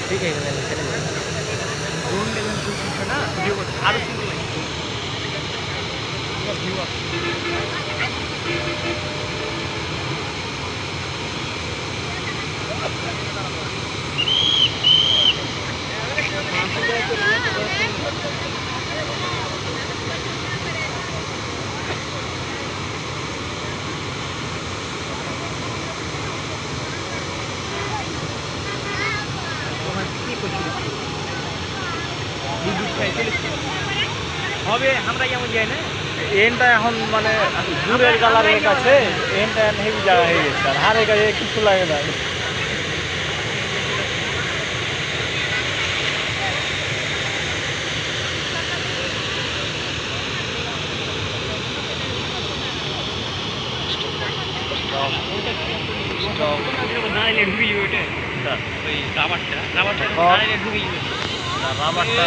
ঠিক আছে তাহলে ছেড়ে দেবেন। ড্রোন দেখবেন খুব সুন্দর না ভিডিও করতে আরো সুন্দর লাগছে ভিউ আসছে কি করছি দুধ খাইতে হবে আমরা যেমন যাই না এনটা এখন মানে দূরের কালারের কাছে এনটা হেভি জায়গা হয়ে গেছে আর হারের কাছে কিছু লাগে না দাঁড়াইলে ঢুকে যাবে ওইটা ওই রাবারটা ঢুকে যাবে রাবারটা